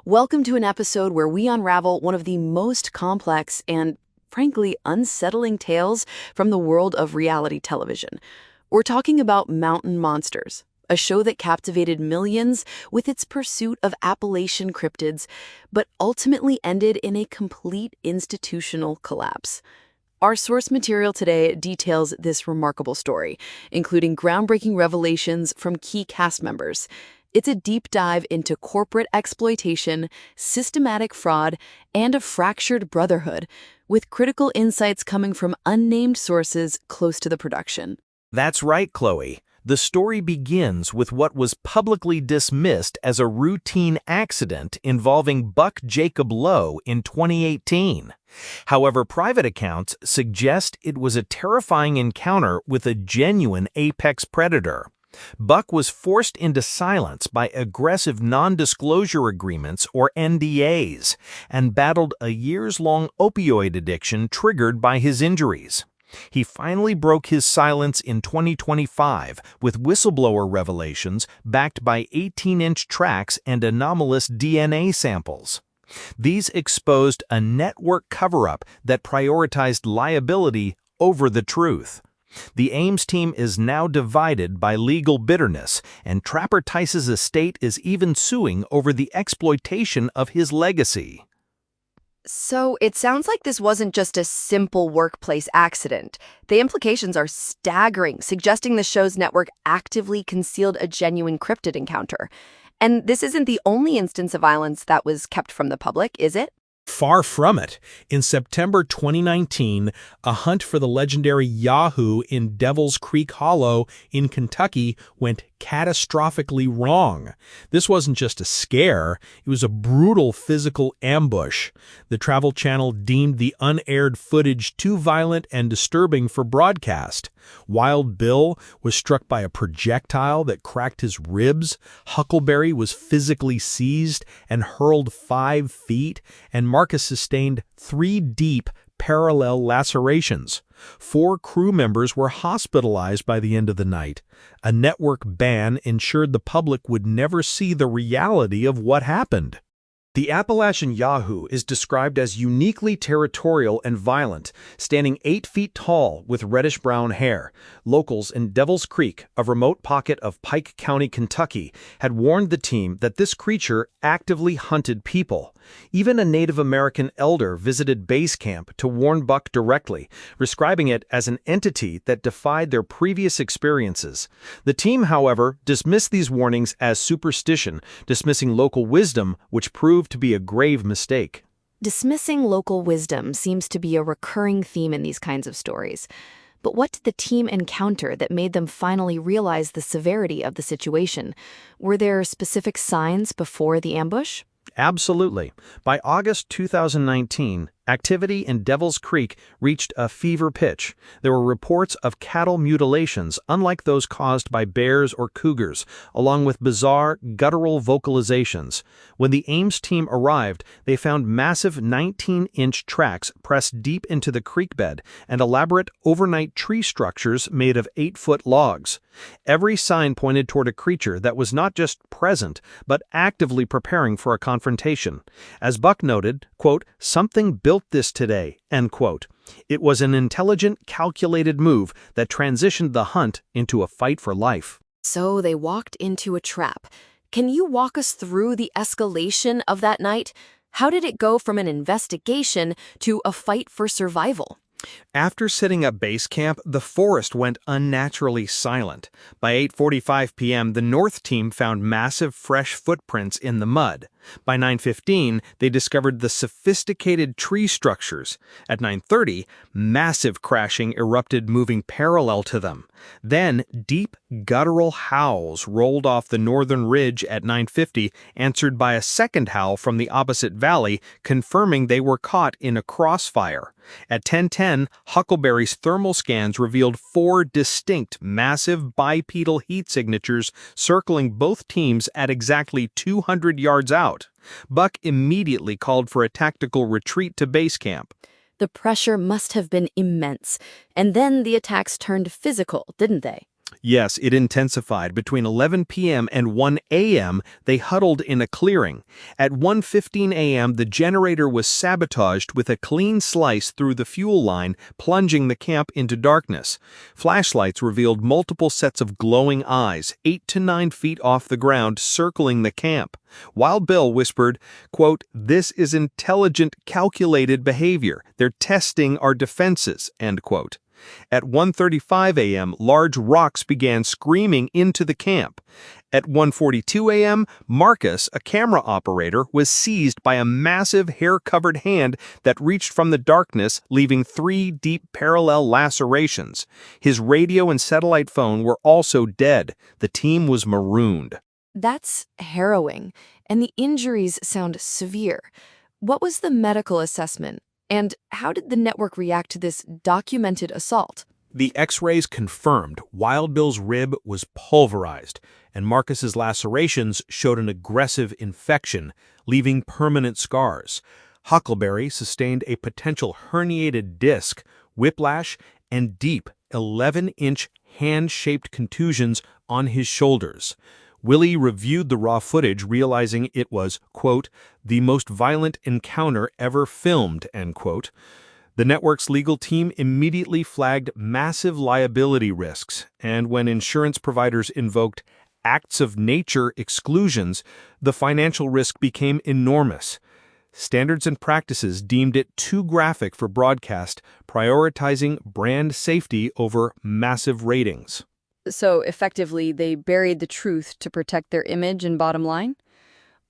Welcome to an episode where we unravel one of the most complex and, frankly, unsettling tales from the world of reality television. We're talking about Mountain Monsters, a show that captivated millions with its pursuit of Appalachian cryptids, but ultimately ended in a complete institutional collapse. Our source material today details this remarkable story, including groundbreaking revelations from key cast members. It's a deep dive into corporate exploitation, systematic fraud, and a fractured brotherhood, with critical insights coming from unnamed sources close to the production. That's right, Chloe. The story begins with what was publicly dismissed as a routine accident involving Buck Lowe in 2018. However, private accounts suggest it was a terrifying encounter with a genuine apex predator. Buck was forced into silence by aggressive non-disclosure agreements, or NDAs, and battled a years-long opioid addiction triggered by his injuries. He finally broke his silence in 2025 with whistleblower revelations backed by 18-inch tracks and anomalous DNA samples. These exposed a network cover-up that prioritized liability over the truth. The Ames team is now divided by legal bitterness, and Trapper Tice's estate is even suing over the exploitation of his legacy. So it sounds like this wasn't just a simple workplace accident. The implications are staggering, suggesting the show's network actively concealed a genuine cryptid encounter. And this isn't the only instance of violence that was kept from the public, is it? Far from it. In September 2019, a hunt for the legendary Yahoo in Devil's Creek Hollow in Kentucky went catastrophically wrong. This wasn't just a scare, it was a brutal physical ambush. The Travel Channel deemed the unaired footage too violent and disturbing for broadcast. Wild Bill was struck by a projectile that cracked his ribs, Huckleberry was physically seized and hurled 5 feet, and Marcus sustained 3 deep parallel lacerations. 4 crew members were hospitalized by the end of the night. A network ban ensured the public would never see the reality of what happened. The Appalachian Yahoo is described as uniquely territorial and violent, standing 8 feet tall with reddish-brown hair. Locals in Devil's Creek, a remote pocket of Pike County, Kentucky, had warned the team that this creature actively hunted people. Even a Native American elder visited base camp to warn Buck directly, describing it as an entity that defied their previous experiences. The team, however, dismissed these warnings as superstition, dismissing local wisdom, which proved to be a grave mistake. Dismissing local wisdom seems to be a recurring theme in these kinds of stories. But what did the team encounter that made them finally realize the severity of the situation? Were there specific signs before the ambush? Absolutely. By August 2019, activity in Devil's Creek reached a fever pitch. There were reports of cattle mutilations, unlike those caused by bears or cougars, along with bizarre, guttural vocalizations. When the Ames team arrived, they found massive 19-inch tracks pressed deep into the creek bed and elaborate overnight tree structures made of 8-foot logs. Every sign pointed toward a creature that was not just present, but actively preparing for a confrontation. As Buck noted, quote, "Something built this today," end quote. It was an intelligent, calculated move that transitioned the hunt into a fight for life. So they walked into a trap. Can you walk us through the escalation of that night? How did it go from an investigation to a fight for survival? After setting up base camp, the forest went unnaturally silent. By 8:45 p.m., the North team found massive fresh footprints in the mud. By 9:15, they discovered the sophisticated tree structures. At 9:30, massive crashing erupted, moving parallel to them. Then, deep guttural howls rolled off the northern ridge at 9:50, answered by a second howl from the opposite valley, confirming they were caught in a crossfire. At 10:10, Huckleberry's thermal scans revealed 4 distinct, massive bipedal heat signatures circling both teams at exactly 200 yards out. Buck immediately called for a tactical retreat to base camp. The pressure must have been immense. And then the attacks turned physical, didn't they? Yes, it intensified. Between 11 p.m. and 1 a.m., they huddled in a clearing. At 1:15 a.m., the generator was sabotaged with a clean slice through the fuel line, plunging the camp into darkness. Flashlights revealed multiple sets of glowing eyes, 8 to 9 feet off the ground, circling the camp. Wild Bill whispered, quote, "This is intelligent, calculated behavior. They're testing our defenses," end quote. At 1:35 a.m., large rocks began screaming into the camp. At 1:42 a.m., Marcus, a camera operator, was seized by a massive hair-covered hand that reached from the darkness, leaving 3 deep parallel lacerations. His radio and satellite phone were also dead. The team was marooned. That's harrowing, and the injuries sound severe. What was the medical assessment? And how did the network react to this documented assault? The X-rays confirmed Wild Bill's rib was pulverized, and Marcus's lacerations showed an aggressive infection, leaving permanent scars. Huckleberry sustained a potential herniated disc, whiplash, and deep 11-inch hand-shaped contusions on his shoulders. Willie reviewed the raw footage, realizing it was, quote, "the most violent encounter ever filmed," end quote. The network's legal team immediately flagged massive liability risks, and when insurance providers invoked acts of nature exclusions, the financial risk became enormous. Standards and practices deemed it too graphic for broadcast, prioritizing brand safety over massive ratings. So effectively, they buried the truth to protect their image and bottom line?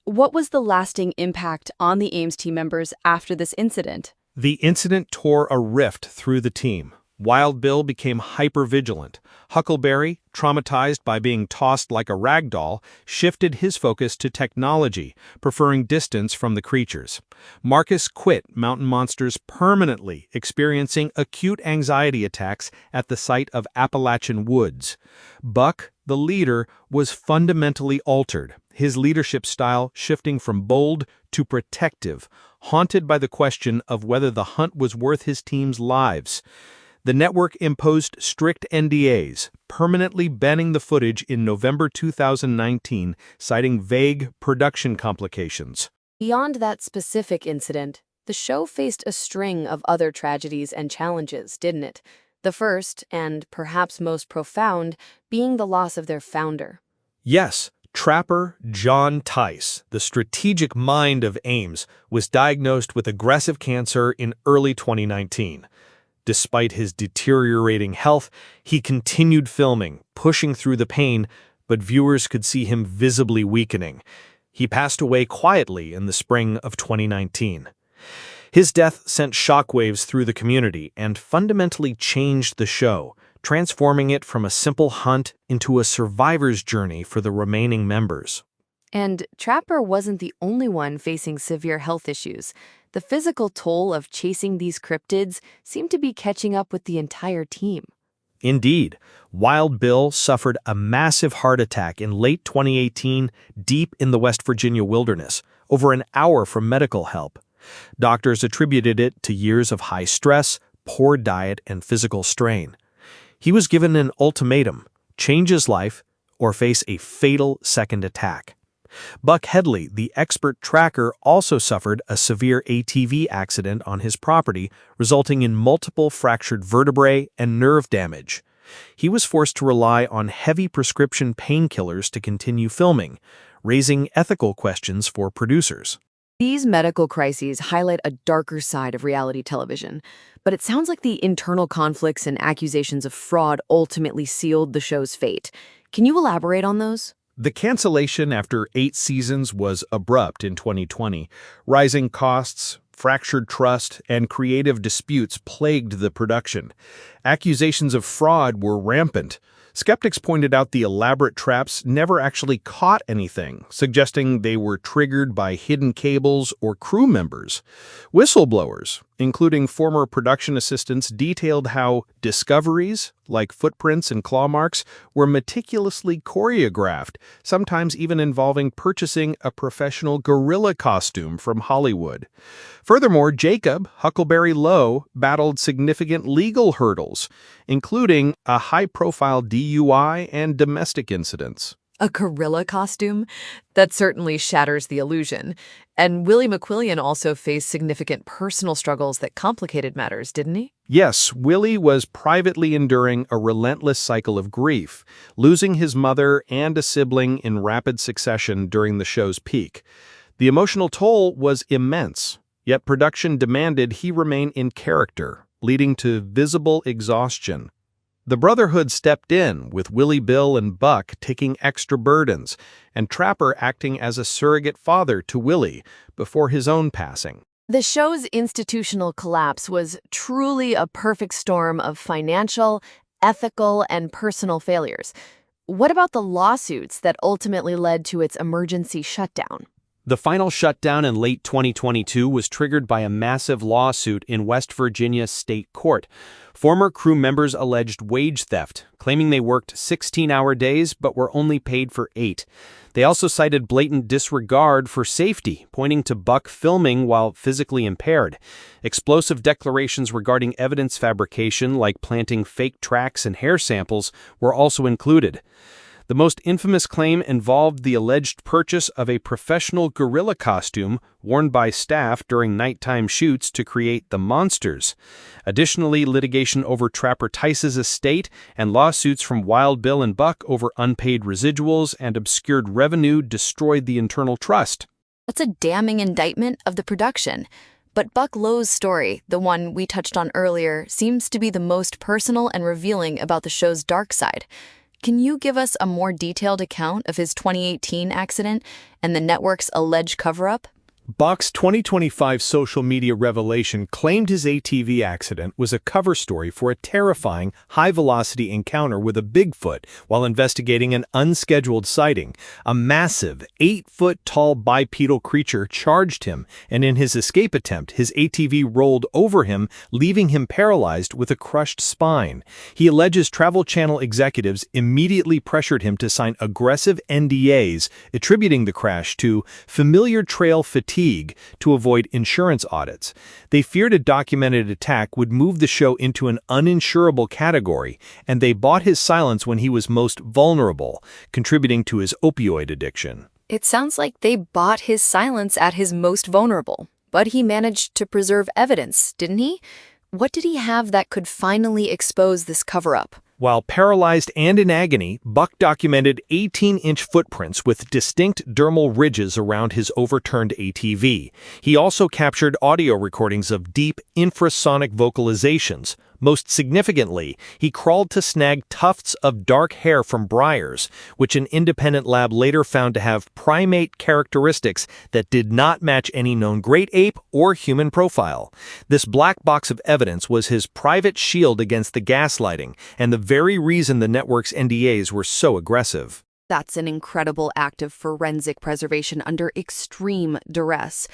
What was the lasting impact on the Ames team members after this incident? The incident tore a rift through the team. Wild Bill became hyper-vigilant. Huckleberry, traumatized by being tossed like a rag doll, shifted his focus to technology, preferring distance from the creatures. Marcus quit mountain monsters permanently, experiencing acute anxiety attacks at the sight of Appalachian woods. Buck, the leader, was fundamentally altered, his leadership style shifting from bold to protective, haunted by the question of whether the hunt was worth his team's lives. The network imposed strict NDAs, permanently banning the footage in November 2019, citing vague production complications. Beyond that specific incident, the show faced a string of other tragedies and challenges, didn't it? The first, and perhaps most profound, being the loss of their founder. Yes, trapper John Tice, the strategic mind of Ames, was diagnosed with aggressive cancer in early 2019. Despite his deteriorating health, he continued filming, pushing through the pain, but viewers could see him visibly weakening. He passed away quietly in the spring of 2019. His death sent shockwaves through the community and fundamentally changed the show, transforming it from a simple hunt into a survivor's journey for the remaining members. And Trapper wasn't the only one facing severe health issues. The physical toll of chasing these cryptids seemed to be catching up with the entire team. Indeed, Wild Bill suffered a massive heart attack in late 2018 deep in the West Virginia wilderness, over an hour from medical help. Doctors attributed it to years of high stress, poor diet, and physical strain. He was given an ultimatum: change his life or face a fatal second attack. Buck Headley, the expert tracker, also suffered a severe ATV accident on his property, resulting in multiple fractured vertebrae and nerve damage. He was forced to rely on heavy prescription painkillers to continue filming, raising ethical questions for producers. These medical crises highlight a darker side of reality television, but it sounds like the internal conflicts and accusations of fraud ultimately sealed the show's fate. Can you elaborate on those? The cancellation after 8 seasons was abrupt in 2020. Rising costs, fractured trust, and creative disputes plagued the production. Accusations of fraud were rampant. Skeptics pointed out the elaborate traps never actually caught anything, suggesting they were triggered by hidden cables or crew members. Whistleblowers, including former production assistants, detailed how discoveries, like footprints and claw marks, were meticulously choreographed, sometimes even involving purchasing a professional gorilla costume from Hollywood. Furthermore, Jacob Huckleberry Lowe battled significant legal hurdles, including a high-profile DUI and domestic incidents. A gorilla costume? That certainly shatters the illusion. And Willie McQuillian also faced significant personal struggles that complicated matters, didn't he? Yes, Willie was privately enduring a relentless cycle of grief, losing his mother and a sibling in rapid succession during the show's peak. The emotional toll was immense, yet production demanded he remain in character, leading to visible exhaustion. The Brotherhood stepped in, with Willie Bill and Buck taking extra burdens, and Trapper acting as a surrogate father to Willie before his own passing. The show's institutional collapse was truly a perfect storm of financial, ethical, and personal failures. What about the lawsuits that ultimately led to its emergency shutdown? The final shutdown in late 2022 was triggered by a massive lawsuit in West Virginia State Court. Former crew members alleged wage theft, claiming they worked 16-hour days but were only paid for 8. They also cited blatant disregard for safety, pointing to Buck filming while physically impaired. Explosive declarations regarding evidence fabrication, like planting fake tracks and hair samples, were also included. The most infamous claim involved the alleged purchase of a professional gorilla costume worn by staff during nighttime shoots to create the monsters. Additionally, litigation over Trapper Tice's estate and lawsuits from Wild Bill and Buck over unpaid residuals and obscured revenue destroyed the internal trust. That's a damning indictment of the production. But Buck Lowe's story, the one we touched on earlier, seems to be the most personal and revealing about the show's dark side. Can you give us a more detailed account of his 2018 accident and the network's alleged cover-up? Buck's 2025 social media revelation claimed his ATV accident was a cover story for a terrifying, high-velocity encounter with a Bigfoot while investigating an unscheduled sighting. A massive, 8-foot-tall bipedal creature charged him, and in his escape attempt, his ATV rolled over him, leaving him paralyzed with a crushed spine. He alleges Travel Channel executives immediately pressured him to sign aggressive NDAs, attributing the crash to familiar trail fatigue to avoid insurance audits. They feared a documented attack would move the show into an uninsurable category, and they bought his silence when he was most vulnerable, contributing to his opioid addiction. It sounds like they bought his silence at his most vulnerable. But he managed to preserve evidence, didn't he? What did he have that could finally expose this cover-up? While paralyzed and in agony, Buck documented 18-inch footprints with distinct dermal ridges around his overturned ATV. He also captured audio recordings of deep infrasonic vocalizations. Most significantly, he crawled to snag tufts of dark hair from briars, which an independent lab later found to have primate characteristics that did not match any known great ape or human profile. This black box of evidence was his private shield against the gaslighting, and the very reason the network's NDAs were so aggressive. That's an incredible act of forensic preservation under extreme duress.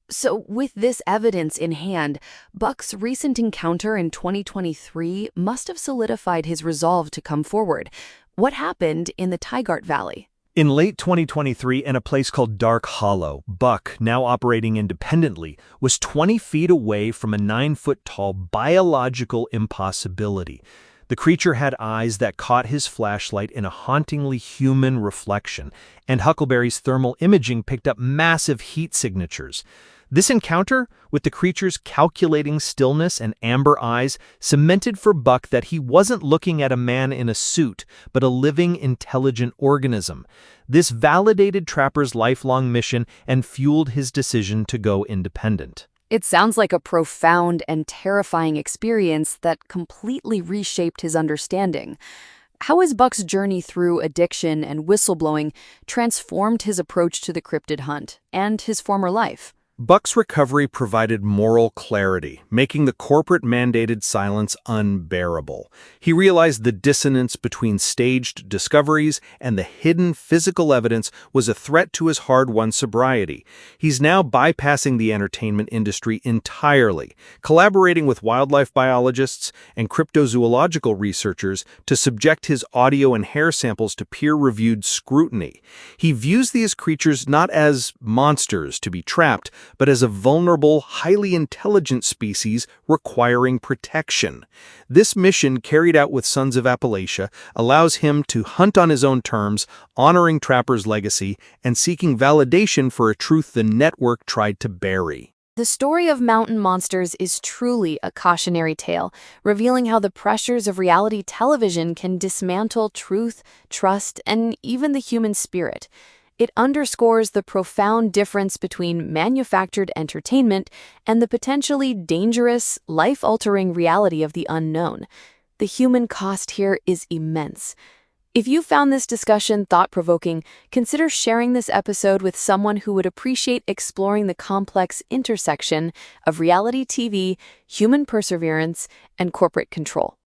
So with this evidence in hand, Buck's recent encounter in 2023 must have solidified his resolve to come forward. What happened in the Tygart Valley? In late 2023, in a place called Dark Hollow, Buck, now operating independently, was 20 feet away from a 9-foot-tall biological impossibility. The creature had eyes that caught his flashlight in a hauntingly human reflection, and Huckleberry's thermal imaging picked up massive heat signatures. This encounter, with the creature's calculating stillness and amber eyes, cemented for Buck that he wasn't looking at a man in a suit, but a living, intelligent organism. This validated Trapper's lifelong mission and fueled his decision to go independent. It sounds like a profound and terrifying experience that completely reshaped his understanding. How has Buck's journey through addiction and whistleblowing transformed his approach to the cryptid hunt and his former life? Buck's recovery provided moral clarity, making the corporate-mandated silence unbearable. He realized the dissonance between staged discoveries and the hidden physical evidence was a threat to his hard-won sobriety. He's now bypassing the entertainment industry entirely, collaborating with wildlife biologists and cryptozoological researchers to subject his audio and hair samples to peer-reviewed scrutiny. He views these creatures not as monsters to be trapped, but as a vulnerable, highly intelligent species requiring protection. This mission, carried out with Sons of Appalachia, allows him to hunt on his own terms, honoring Trapper's legacy and seeking validation for a truth the network tried to bury. The story of mountain monsters is truly a cautionary tale, revealing how the pressures of reality television can dismantle truth, trust, and even the human spirit. It underscores the profound difference between manufactured entertainment and the potentially dangerous, life-altering reality of the unknown. The human cost here is immense. If you found this discussion thought-provoking, consider sharing this episode with someone who would appreciate exploring the complex intersection of reality TV, human perseverance, and corporate control.